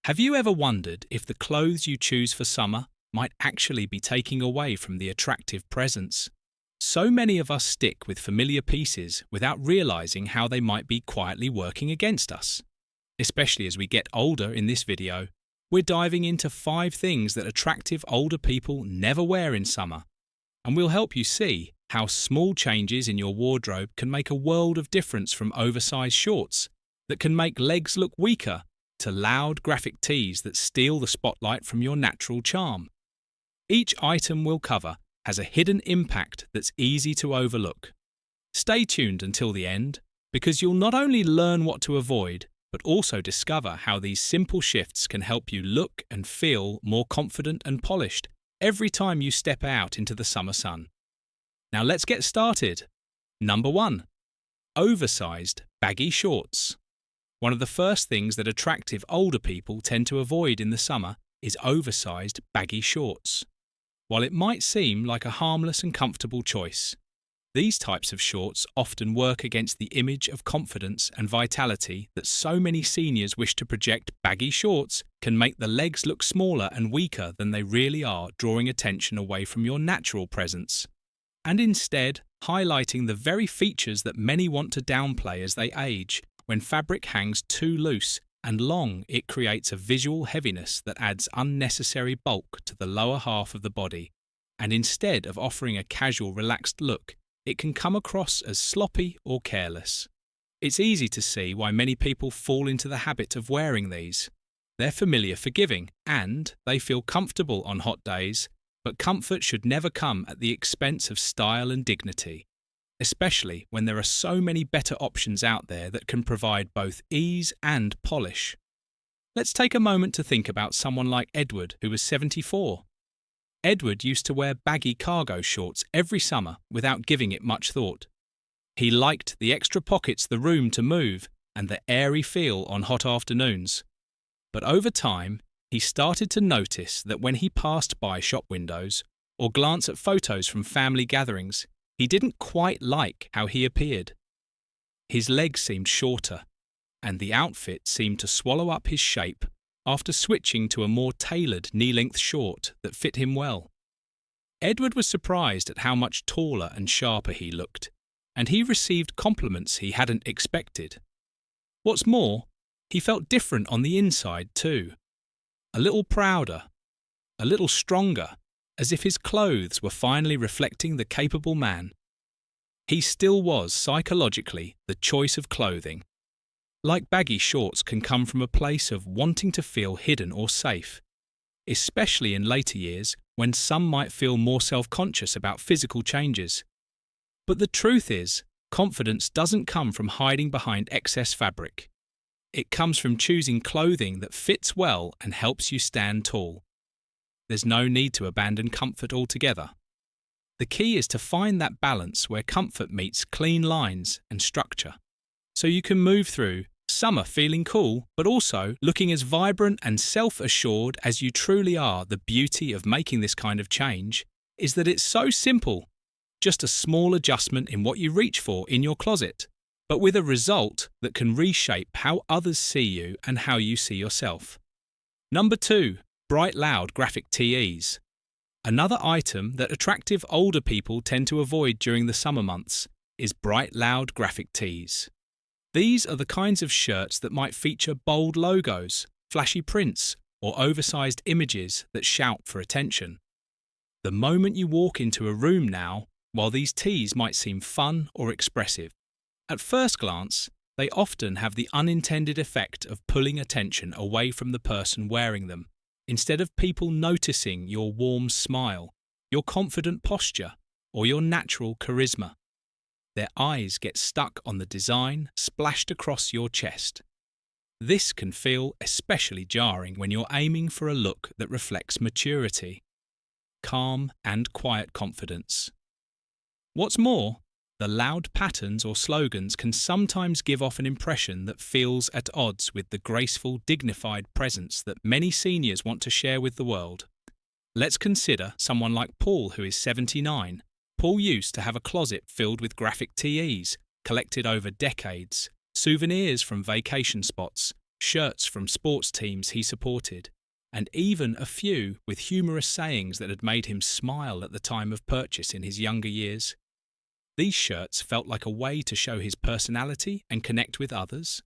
Have you ever wondered if the clothes you choose for summer might actually be taking away from the attractive presence? So many of us stick with familiar pieces without realizing how they might be quietly working against us. Especially as we get older in this video, we're diving into 5 things that attractive older people never wear in summer. And we'll help you see how small changes in your wardrobe can make a world of difference, from oversized shorts that can make legs look weaker to loud graphic tees that steal the spotlight from your natural charm. Each item we'll cover has a hidden impact that's easy to overlook. Stay tuned until the end, because you'll not only learn what to avoid, but also discover how these simple shifts can help you look and feel more confident and polished every time you step out into the summer sun. Now let's get started. Number 1. Oversized baggy shorts. One of the first things that attractive older people tend to avoid in the summer is oversized baggy shorts. While it might seem like a harmless and comfortable choice, these types of shorts often work against the image of confidence and vitality that so many seniors wish to project. Baggy shorts can make the legs look smaller and weaker than they really are, drawing attention away from your natural presence, and instead highlighting the very features that many want to downplay as they age. When fabric hangs too loose and long, it creates a visual heaviness that adds unnecessary bulk to the lower half of the body, and instead of offering a casual, relaxed look, it can come across as sloppy or careless. It's easy to see why many people fall into the habit of wearing these. They're familiar, forgiving, and they feel comfortable on hot days, but comfort should never come at the expense of style and dignity, especially when there are so many better options out there that can provide both ease and polish. Let's take a moment to think about someone like Edward, who was 74. Edward used to wear baggy cargo shorts every summer without giving it much thought. He liked the extra pockets, the room to move, and the airy feel on hot afternoons. But over time, he started to notice that when he passed by shop windows or glanced at photos from family gatherings, he didn't quite like how he appeared. His legs seemed shorter, and the outfit seemed to swallow up his shape after switching to a more tailored knee-length short that fit him well. Edward was surprised at how much taller and sharper he looked, and he received compliments he hadn't expected. What's more, he felt different on the inside too. A little prouder, a little stronger, as if his clothes were finally reflecting the capable man. He still was psychologically the choice of clothing. Like baggy shorts can come from a place of wanting to feel hidden or safe, especially in later years when some might feel more self-conscious about physical changes. But the truth is, confidence doesn't come from hiding behind excess fabric. It comes from choosing clothing that fits well and helps you stand tall. There's no need to abandon comfort altogether. The key is to find that balance where comfort meets clean lines and structure, so you can move through summer feeling cool, but also looking as vibrant and self-assured as you truly are. The beauty of making this kind of change is that it's so simple, just a small adjustment in what you reach for in your closet, but with a result that can reshape how others see you and how you see yourself. Number 2. Bright, loud graphic tees. Another item that attractive older people tend to avoid during the summer months is bright, loud graphic tees. These are the kinds of shirts that might feature bold logos, flashy prints, or oversized images that shout for attention. The moment you walk into a room now, while these tees might seem fun or expressive, at first glance, they often have the unintended effect of pulling attention away from the person wearing them, instead of people noticing your warm smile, your confident posture, or your natural charisma. Their eyes get stuck on the design splashed across your chest. This can feel especially jarring when you're aiming for a look that reflects maturity, calm and quiet confidence. What's more, the loud patterns or slogans can sometimes give off an impression that feels at odds with the graceful, dignified presence that many seniors want to share with the world. Let's consider someone like Paul, who is 79. Paul used to have a closet filled with graphic tees, collected over decades, souvenirs from vacation spots, shirts from sports teams he supported, and even a few with humorous sayings that had made him smile at the time of purchase in his younger years. These shirts felt like a way to show his personality and connect with others.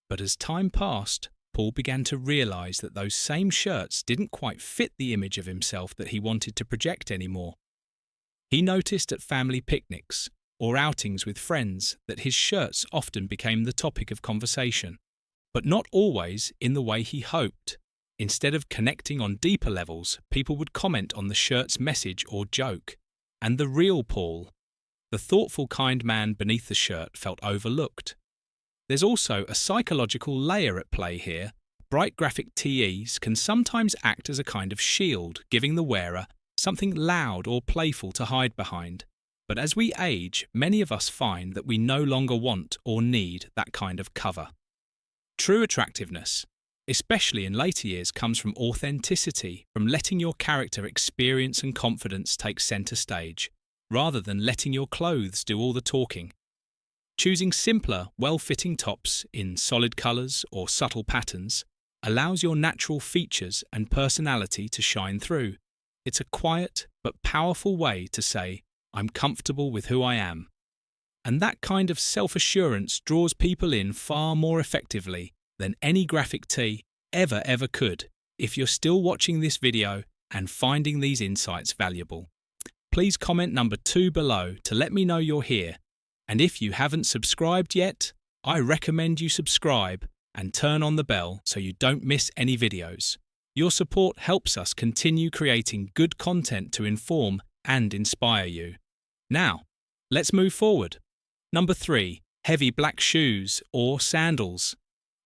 But as time passed, Paul began to realize that those same shirts didn't quite fit the image of himself that he wanted to project anymore. He noticed at family picnics or outings with friends that his shirts often became the topic of conversation, but not always in the way he hoped. Instead of connecting on deeper levels, people would comment on the shirt's message or joke, and the real Paul, the thoughtful, kind man beneath the shirt, felt overlooked. There's also a psychological layer at play here. Bright graphic tees can sometimes act as a kind of shield, giving the wearer something loud or playful to hide behind. But as we age, many of us find that we no longer want or need that kind of cover. True attractiveness, especially in later years, comes from authenticity, from letting your character, experience and confidence take centre stage, rather than letting your clothes do all the talking. Choosing simpler, well-fitting tops in solid colours or subtle patterns allows your natural features and personality to shine through. It's a quiet but powerful way to say, "I'm comfortable with who I am." And that kind of self-assurance draws people in far more effectively than any graphic tee ever could. If you're still watching this video and finding these insights valuable, please comment number 2 below to let me know you're here. And if you haven't subscribed yet, I recommend you subscribe and turn on the bell so you don't miss any videos. Your support helps us continue creating good content to inform and inspire you. Now, let's move forward. Number 3, heavy black shoes or sandals.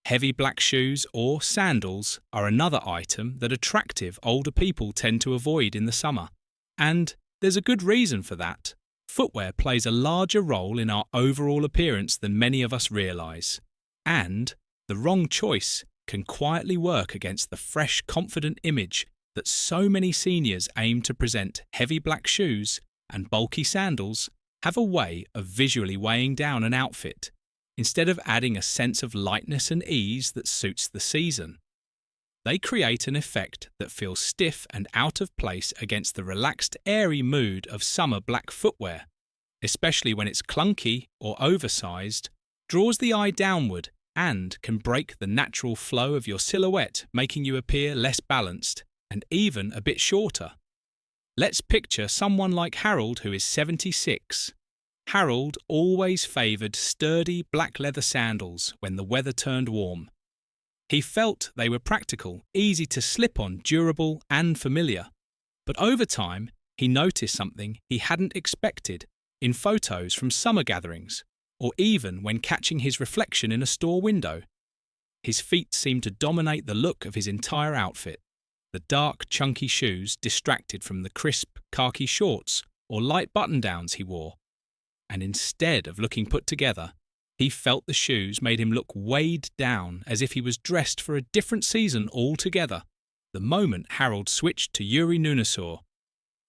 Heavy black shoes or sandals are another item that attractive older people tend to avoid in the summer. And there's a good reason for that. Footwear plays a larger role in our overall appearance than many of us realise. And the wrong choice can quietly work against the fresh, confident image that so many seniors aim to present. Heavy black shoes and bulky sandals have a way of visually weighing down an outfit, instead of adding a sense of lightness and ease that suits the season. They create an effect that feels stiff and out of place against the relaxed, airy mood of summer black footwear, especially when it's clunky or oversized, draws the eye downward and can break the natural flow of your silhouette, making you appear less balanced and even a bit shorter. Let's picture someone like Harold, who is 76. Harold always favoured sturdy black leather sandals when the weather turned warm. He felt they were practical, easy to slip on, durable and familiar. But over time, he noticed something he hadn't expected in photos from summer gatherings, or even when catching his reflection in a store window. His feet seemed to dominate the look of his entire outfit. The dark, chunky shoes distracted from the crisp, khaki shorts or light button-downs he wore. And instead of looking put together, he felt the shoes made him look weighed down, as if he was dressed for a different season altogether. The moment Harold switched to Yuri Nunasaw,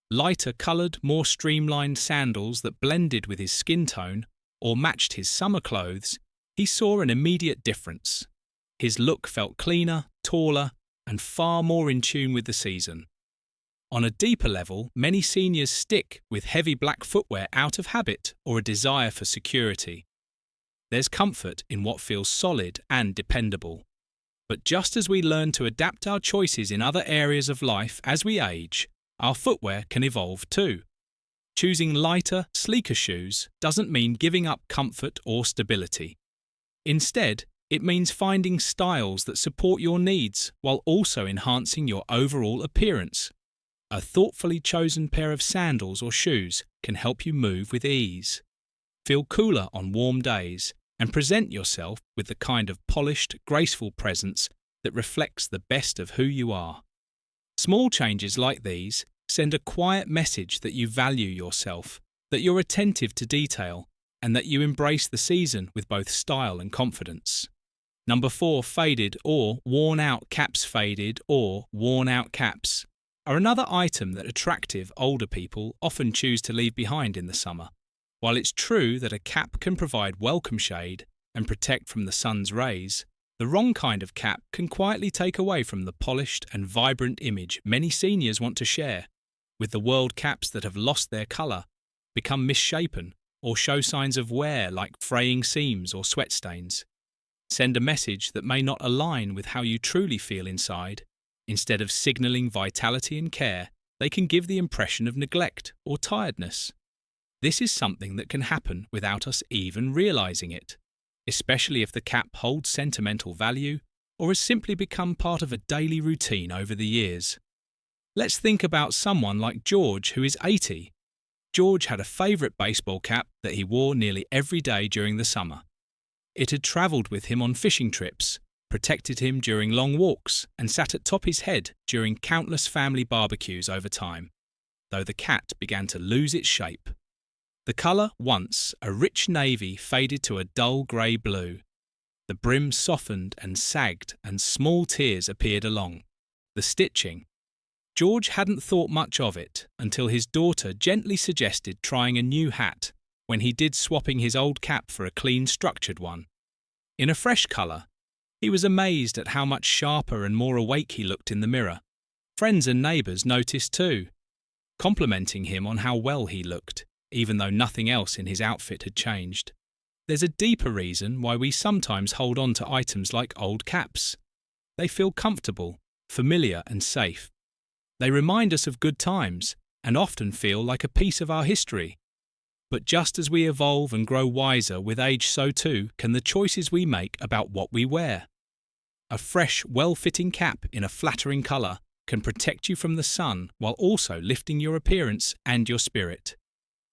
lighter coloured, more streamlined sandals that blended with his skin tone or matched his summer clothes, he saw an immediate difference. His look felt cleaner, taller, and far more in tune with the season. On a deeper level, many seniors stick with heavy black footwear out of habit or a desire for security. There's comfort in what feels solid and dependable. But just as we learn to adapt our choices in other areas of life as we age, our footwear can evolve too. Choosing lighter, sleeker shoes doesn't mean giving up comfort or stability. Instead, it means finding styles that support your needs while also enhancing your overall appearance. A thoughtfully chosen pair of sandals or shoes can help you move with ease, feel cooler on warm days, and present yourself with the kind of polished, graceful presence that reflects the best of who you are. Small changes like these send a quiet message that you value yourself, that you're attentive to detail, and that you embrace the season with both style and confidence. Number 4, faded or worn-out caps. Faded or worn-out caps are another item that attractive older people often choose to leave behind in the summer. While it's true that a cap can provide welcome shade and protect from the sun's rays, The wrong kind of cap can quietly take away from the polished and vibrant image many seniors want to share, with the world caps that have lost their colour, become misshapen, or show signs of wear like fraying seams or sweat stains. Send a message that may not align with how you truly feel inside. Instead of signalling vitality and care, they can give the impression of neglect or tiredness. This is something that can happen without us even realising it, especially if the cap holds sentimental value or has simply become part of a daily routine over the years. Let's think about someone like George, who is 80. George had a favourite baseball cap that he wore nearly every day during the summer. It had travelled with him on fishing trips, protected him during long walks, and sat atop his head during countless family barbecues over time, though the cat began to lose its shape. The colour, once a rich navy, faded to a dull grey blue. The brim softened and sagged, and small tears appeared along the stitching. George hadn't thought much of it until his daughter gently suggested trying a new hat, when he did, swapping his old cap for a clean, structured one. In a fresh colour, he was amazed at how much sharper and more awake he looked in the mirror. Friends and neighbours noticed too, complimenting him on how well he looked, even though nothing else in his outfit had changed. There's a deeper reason why we sometimes hold on to items like old caps. They feel comfortable, familiar and safe. They remind us of good times and often feel like a piece of our history. But just as we evolve and grow wiser with age, so too can the choices we make about what we wear. A fresh, well-fitting cap in a flattering colour can protect you from the sun while also lifting your appearance and your spirit.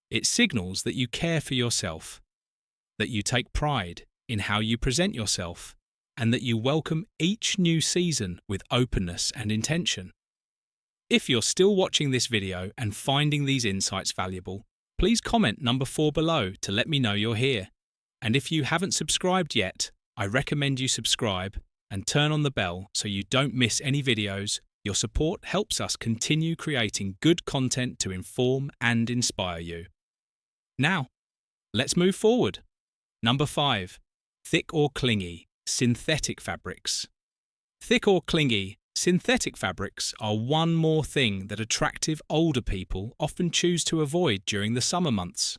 It signals that you care for yourself, that you take pride in how you present yourself, and that you welcome each new season with openness and intention. If you're still watching this video and finding these insights valuable, please comment number 4 below to let me know you're here. And if you haven't subscribed yet, I recommend you subscribe and turn on the bell so you don't miss any videos. Your support helps us continue creating good content to inform and inspire you. Now, let's move forward. Number 5. Thick or clingy, synthetic fabrics. Thick or clingy, synthetic fabrics are one more thing that attractive older people often choose to avoid during the summer months.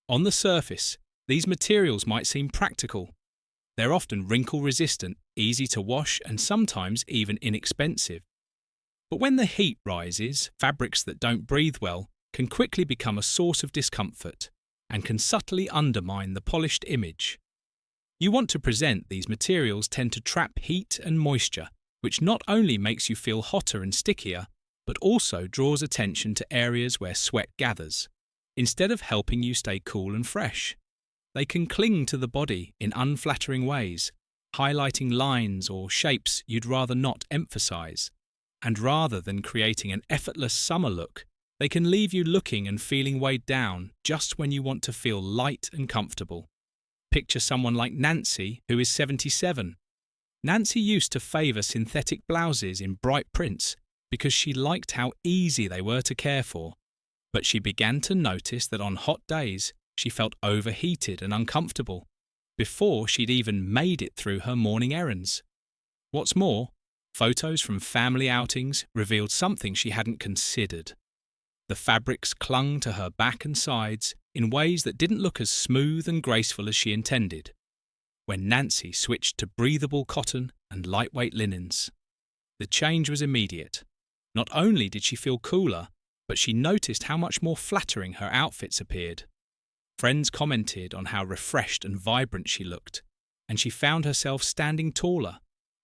On the surface, these materials might seem practical. They're often wrinkle-resistant, easy to wash, and sometimes even inexpensive. But when the heat rises, fabrics that don't breathe well can quickly become a source of discomfort and can subtly undermine the polished image. You want to present these materials tend to trap heat and moisture, which not only makes you feel hotter and stickier, but also draws attention to areas where sweat gathers. Instead of helping you stay cool and fresh, they can cling to the body in unflattering ways, highlighting lines or shapes you'd rather not emphasize. And rather than creating an effortless summer look, they can leave you looking and feeling weighed down just when you want to feel light and comfortable. Picture someone like Nancy, who is 77. Nancy used to favour synthetic blouses in bright prints because she liked how easy they were to care for. But she began to notice that on hot days she felt overheated and uncomfortable before she'd even made it through her morning errands. What's more, photos from family outings revealed something she hadn't considered. The fabrics clung to her back and sides in ways that didn't look as smooth and graceful as she intended. When Nancy switched to breathable cotton and lightweight linens, the change was immediate. Not only did she feel cooler, but she noticed how much more flattering her outfits appeared. Friends commented on how refreshed and vibrant she looked, and she found herself standing taller,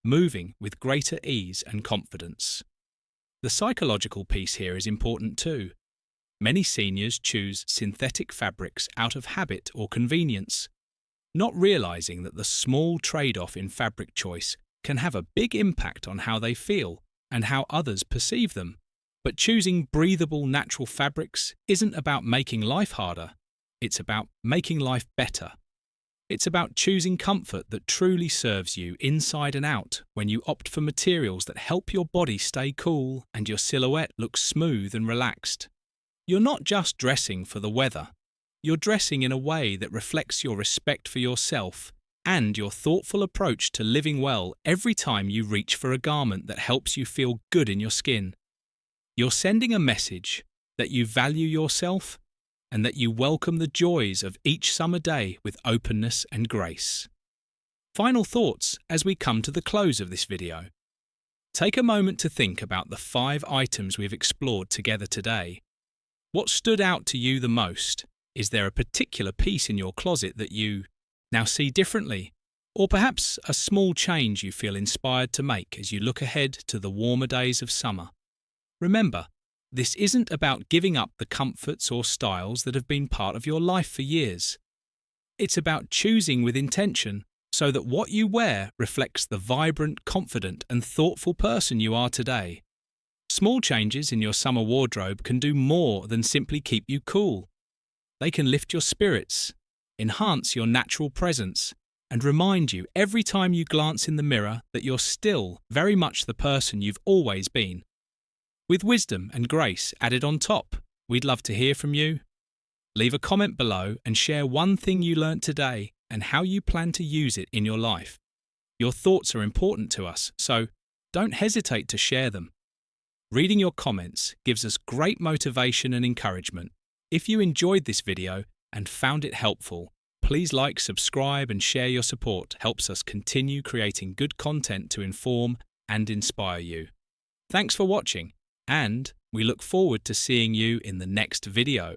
moving with greater ease and confidence. The psychological piece here is important too. Many seniors choose synthetic fabrics out of habit or convenience, not realizing that the small trade-off in fabric choice can have a big impact on how they feel and how others perceive them. But choosing breathable, natural fabrics isn't about making life harder. It's about making life better. It's about choosing comfort that truly serves you inside and out when you opt for materials that help your body stay cool and your silhouette look smooth and relaxed. You're not just dressing for the weather. You're dressing in a way that reflects your respect for yourself and your thoughtful approach to living well every time you reach for a garment that helps you feel good in your skin. You're sending a message that you value yourself and that you welcome the joys of each summer day with openness and grace. Final thoughts as we come to the close of this video. Take a moment to think about the 5 items we've explored together today. What stood out to you the most? Is there a particular piece in your closet that you now see differently? Or perhaps a small change you feel inspired to make as you look ahead to the warmer days of summer? Remember, this isn't about giving up the comforts or styles that have been part of your life for years. It's about choosing with intention so that what you wear reflects the vibrant, confident, and thoughtful person you are today. Small changes in your summer wardrobe can do more than simply keep you cool. They can lift your spirits, enhance your natural presence, and remind you every time you glance in the mirror that you're still very much the person you've always been. With wisdom and grace added on top, we'd love to hear from you. Leave a comment below and share one thing you learnt today and how you plan to use it in your life. Your thoughts are important to us, so don't hesitate to share them. Reading your comments gives us great motivation and encouragement. If you enjoyed this video and found it helpful, please like, subscribe, and share. Your support helps us continue creating good content to inform and inspire you. Thanks for watching, and we look forward to seeing you in the next video.